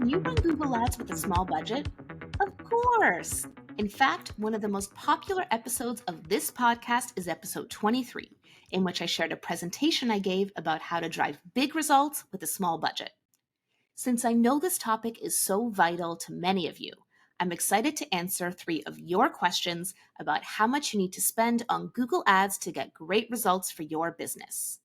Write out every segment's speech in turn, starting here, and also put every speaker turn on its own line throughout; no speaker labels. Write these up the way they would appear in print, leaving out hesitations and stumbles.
Can you run Google Ads with a small budget? Of course! In fact, one of the most popular episodes of this podcast is episode 23, in which I shared a presentation I gave about how to drive big results with a small budget. Since I know this topic is so vital to many of you, I'm excited to answer 3 of your questions about how much you need to spend on Google Ads to get great results for your business.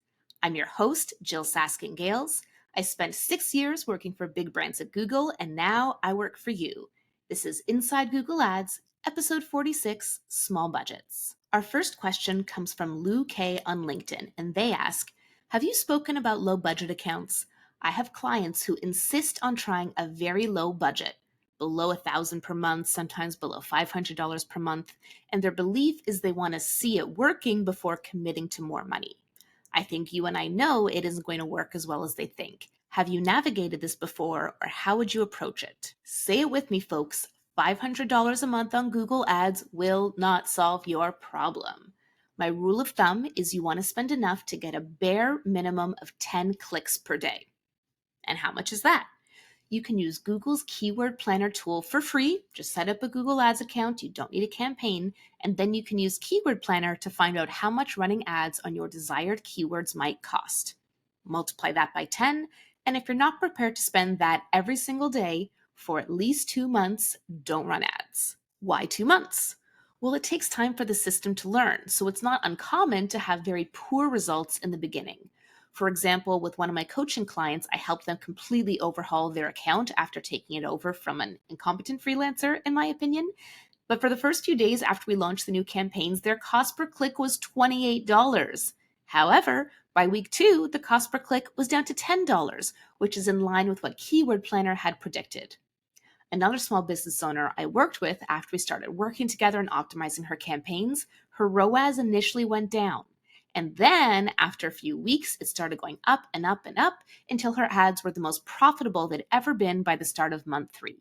I'm your host, Jyll Saskin Gales. I spent 6 years working for big brands at Google, and now I work for you. This is Inside Google Ads, episode 46, Small Budgets. Our first question comes from Lou K on LinkedIn, and they ask, have you spoken about low budget accounts? I have clients who insist on trying a very low budget, below $1,000 per month, sometimes below $500 per month, and their belief is they want to see it working before committing to more money. I think you and I know it isn't going to work as well as they think. Have you navigated this before, or how would you approach it? Say it with me, folks. $500 a month on Google Ads will not solve your problem. My rule of thumb is you want to spend enough to get a bare minimum of 10 clicks per day. And how much is that? You can use Google's Keyword Planner tool for free. Just set up a Google Ads account. You don't need a campaign. And then you can use Keyword Planner to find out how much running ads on your desired keywords might cost. Multiply that by 10. And if you're not prepared to spend that every single day for at least 2 months, don't run ads. Why 2 months? Well, it takes time for the system to learn. So it's not uncommon to have very poor results in the beginning. For example, with one of my coaching clients, I helped them completely overhaul their account after taking it over from an incompetent freelancer, in my opinion. But for the first few days after we launched the new campaigns, their cost per click was $28. However, by week 2, the cost per click was down to $10, which is in line with what Keyword Planner had predicted. Another small business owner I worked with after we started working together and optimizing her campaigns, her ROAS initially went down. And then after a few weeks, it started going up and up and up until her ads were the most profitable they'd ever been by the start of month 3.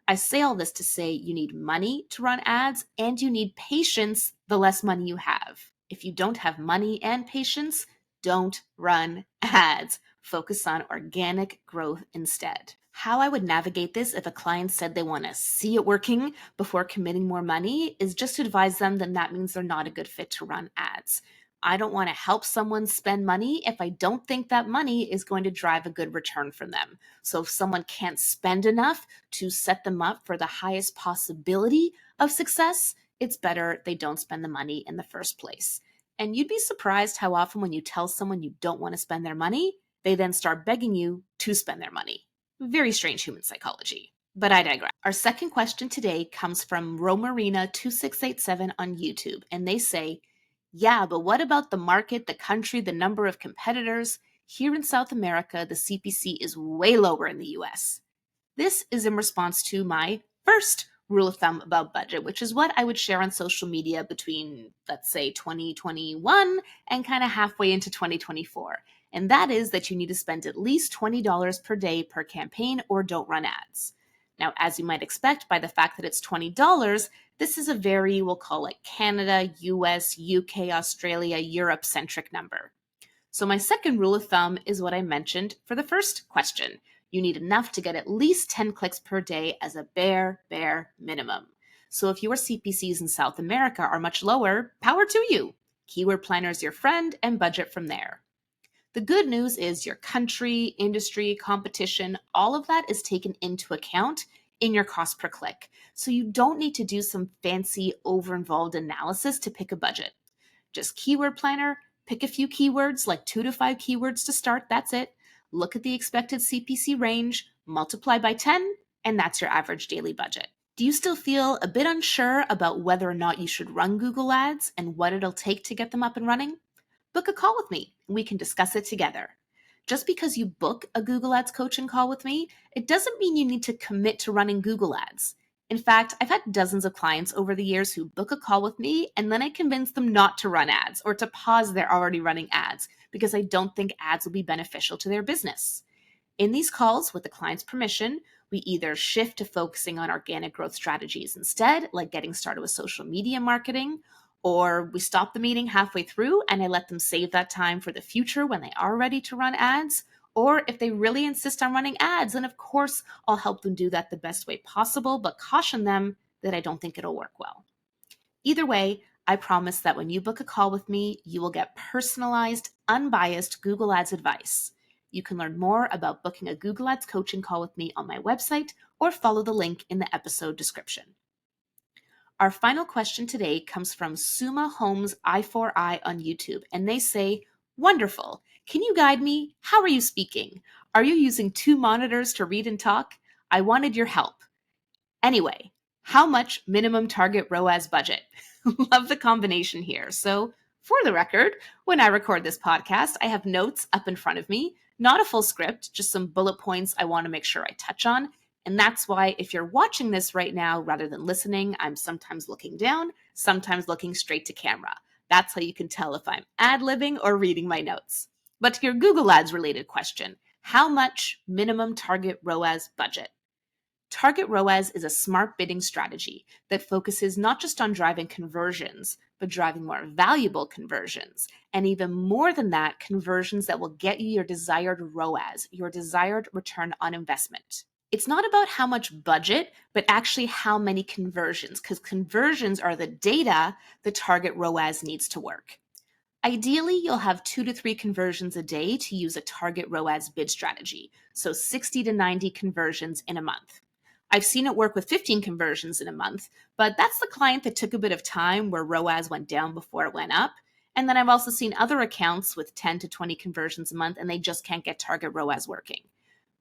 I say all this to say you need money to run ads and you need patience the less money you have. If you don't have money and patience, don't run ads. Focus on organic growth instead. How I would navigate this if a client said they want to see it working before committing more money is just to advise them that means they're not a good fit to run ads. I don't want to help someone spend money if I don't think that money is going to drive a good return from them. So if someone can't spend enough to set them up for the highest possibility of success, it's better they don't spend the money in the first place. And you'd be surprised how often when you tell someone you don't want to spend their money, they then start begging you to spend their money. Very strange human psychology. But I digress. Our second question today comes from Romarina2687 on YouTube, and they say, yeah, but what about the market, the country, the number of competitors? Here in South America, the CPC is way lower in the US. This is in response to my first rule of thumb about budget, which is what I would share on social media between, let's say, 2021 and kind of halfway into 2024. And that is that you need to spend at least $20 per day per campaign or don't run ads. Now, as you might expect, by the fact that it's $20, this is a very, we'll call it Canada, US, UK, Australia, Europe-centric number. So my second rule of thumb is what I mentioned for the first question. You need enough to get at least 10 clicks per day as a bare minimum. So if your CPCs in South America are much lower, power to you. Keyword Planner is your friend and budget from there. The good news is your country, industry, competition, all of that is taken into account in your cost per click. So you don't need to do some fancy over-involved analysis to pick a budget. Just Keyword Planner, pick a few keywords, like 2 to 5 keywords to start, that's it. Look at the expected CPC range, multiply by 10, and that's your average daily budget. Do you still feel a bit unsure about whether or not you should run Google Ads and what it'll take to get them up and running? Book a call with me and we can discuss it together. Just because you book a Google Ads coaching call with me, it doesn't mean you need to commit to running Google Ads. In fact, I've had dozens of clients over the years who book a call with me and then I convince them not to run ads or to pause their already running ads because I don't think ads will be beneficial to their business. In these calls, with the client's permission, we either shift to focusing on organic growth strategies instead, like getting started with social media marketing, or we stop the meeting halfway through and I let them save that time for the future when they are ready to run ads, or if they really insist on running ads. And of course, I'll help them do that the best way possible, but caution them that I don't think it'll work well. Either way, I promise that when you book a call with me, you will get personalized, unbiased Google Ads advice. You can learn more about booking a Google Ads coaching call with me on my website or follow the link in the episode description. Our final question today comes from Suma Holmes I4I on YouTube, and they say, "Wonderful. Can you guide me? How are you speaking? Are you using 2 monitors to read and talk? I wanted your help. Anyway, how much minimum target ROAS budget?" Love the combination here. So, for the record, when I record this podcast, I have notes up in front of me, not a full script, just some bullet points I want to make sure I touch on. And that's why if you're watching this right now rather than listening, I'm sometimes looking down, sometimes looking straight to camera. That's how you can tell if I'm ad-libbing or reading my notes. But to your Google Ads related question, how much minimum target ROAS budget? Target ROAS is a smart bidding strategy that focuses not just on driving conversions, but driving more valuable conversions. And even more than that, conversions that will get you your desired ROAS, your desired return on investment. It's not about how much budget, but actually how many conversions, because conversions are the data the target ROAS needs to work. Ideally, you'll have 2 to 3 conversions a day to use a target ROAS bid strategy, so 60 to 90 conversions in a month. I've seen it work with 15 conversions in a month, but that's the client that took a bit of time where ROAS went down before it went up. And then I've also seen other accounts with 10 to 20 conversions a month, and they just can't get target ROAS working.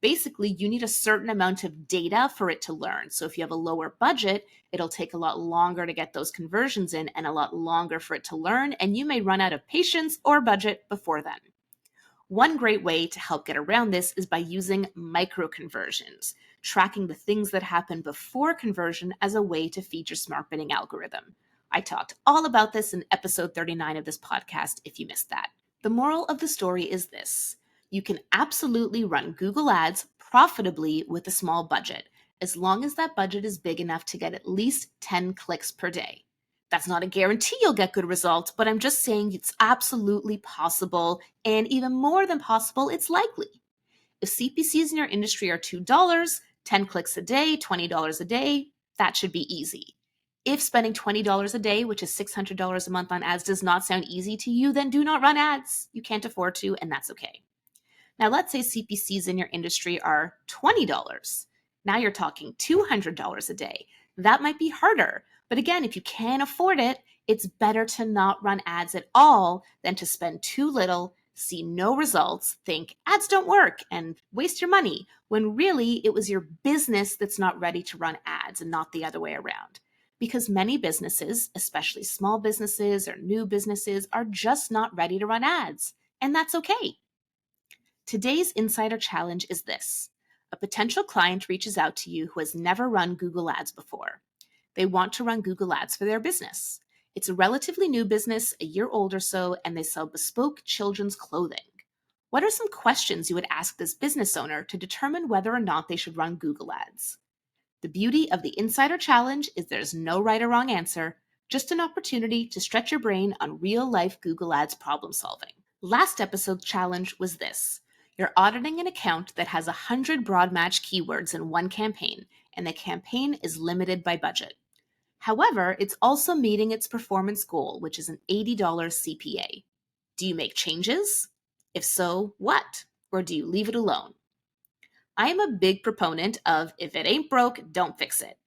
Basically, you need a certain amount of data for it to learn. So if you have a lower budget, it'll take a lot longer to get those conversions in and a lot longer for it to learn, and you may run out of patience or budget before then. One great way to help get around this is by using micro conversions, tracking the things that happen before conversion as a way to feed your smart bidding algorithm. I talked all about this in episode 39 of this podcast if you missed that. The moral of the story is this: you can absolutely run Google Ads profitably with a small budget, as long as that budget is big enough to get at least 10 clicks per day. That's not a guarantee you'll get good results, but I'm just saying it's absolutely possible, and even more than possible, it's likely. If CPCs in your industry are $2, 10 clicks a day, $20 a day, that should be easy. If spending $20 a day, which is $600 a month on ads, does not sound easy to you, then do not run ads. You can't afford to, and that's okay. Now, let's say CPCs in your industry are $20. Now you're talking $200 a day. That might be harder. But again, if you can't afford it, it's better to not run ads at all than to spend too little, see no results, think ads don't work, and waste your money, when really it was your business that's not ready to run ads and not the other way around. Because many businesses, especially small businesses or new businesses, are just not ready to run ads. And that's okay. Today's insider challenge is this: a potential client reaches out to you who has never run Google Ads before. They want to run Google Ads for their business. It's a relatively new business, a year old or so, and they sell bespoke children's clothing. What are some questions you would ask this business owner to determine whether or not they should run Google Ads? The beauty of the insider challenge is there's no right or wrong answer, just an opportunity to stretch your brain on real-life Google Ads problem solving. Last episode's challenge was this: you're auditing an account that has 100 broad match keywords in one campaign, and the campaign is limited by budget. However, it's also meeting its performance goal, which is an $80 CPA. Do you make changes? If so, what? Or do you leave it alone? I am a big proponent of if it ain't broke, don't fix it.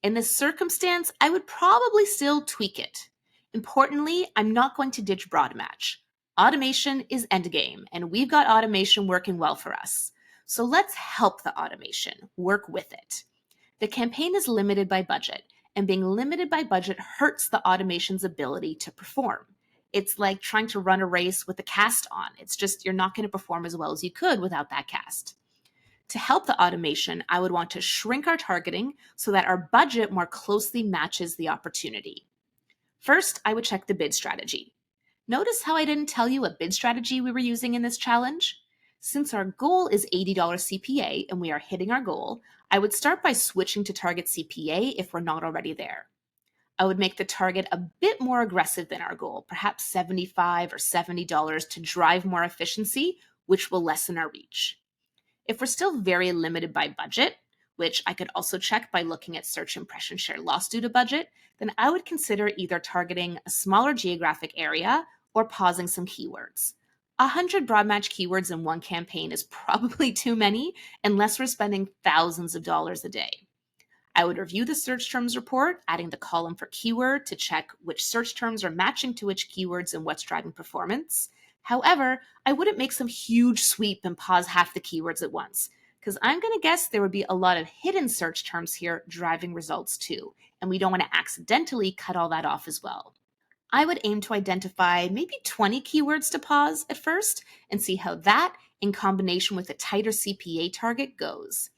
In this circumstance, I would probably still tweak it. Importantly, I'm not going to ditch broad match. Automation is endgame, and we've got automation working well for us. So let's help the automation, work with it. The campaign is limited by budget, and being limited by budget hurts the automation's ability to perform. It's like trying to run a race with a cast on. It's just you're not going to perform as well as you could without that cast. To help the automation, I would want to shrink our targeting so that our budget more closely matches the opportunity. First, I would check the bid strategy. Notice how I didn't tell you what bid strategy we were using in this challenge? Since our goal is $80 CPA and we are hitting our goal, I would start by switching to target CPA if we're not already there. I would make the target a bit more aggressive than our goal, perhaps $75 or $70 to drive more efficiency which will lessen our reach. If we're still very limited by budget, which I could also check by looking at search impression share loss due to budget, then I would consider either targeting a smaller geographic area or pausing some keywords. 100 broad match keywords in one campaign is probably too many unless we're spending thousands of dollars a day. I would review the search terms report, adding the column for keyword to check which search terms are matching to which keywords and what's driving performance. However, I wouldn't make some huge sweep and pause half the keywords at once, because I'm going to guess there would be a lot of hidden search terms here driving results too, and we don't want to accidentally cut all that off as well. I would aim to identify maybe 20 keywords to pause at first and see how that, in combination with a tighter CPA target, goes.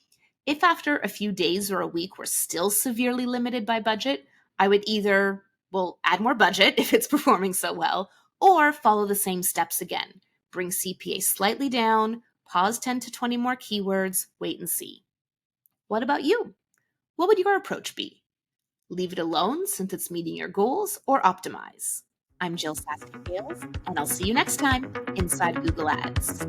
If after a few days or a week we're still severely limited by budget, I would either, add more budget if it's performing so well, or follow the same steps again. Bring CPA slightly down, pause 10 to 20 more keywords, wait and see. What about you? What would your approach be? Leave it alone since it's meeting your goals, or optimize? I'm Jyll Saskin Gales, and I'll see you next time inside Google Ads.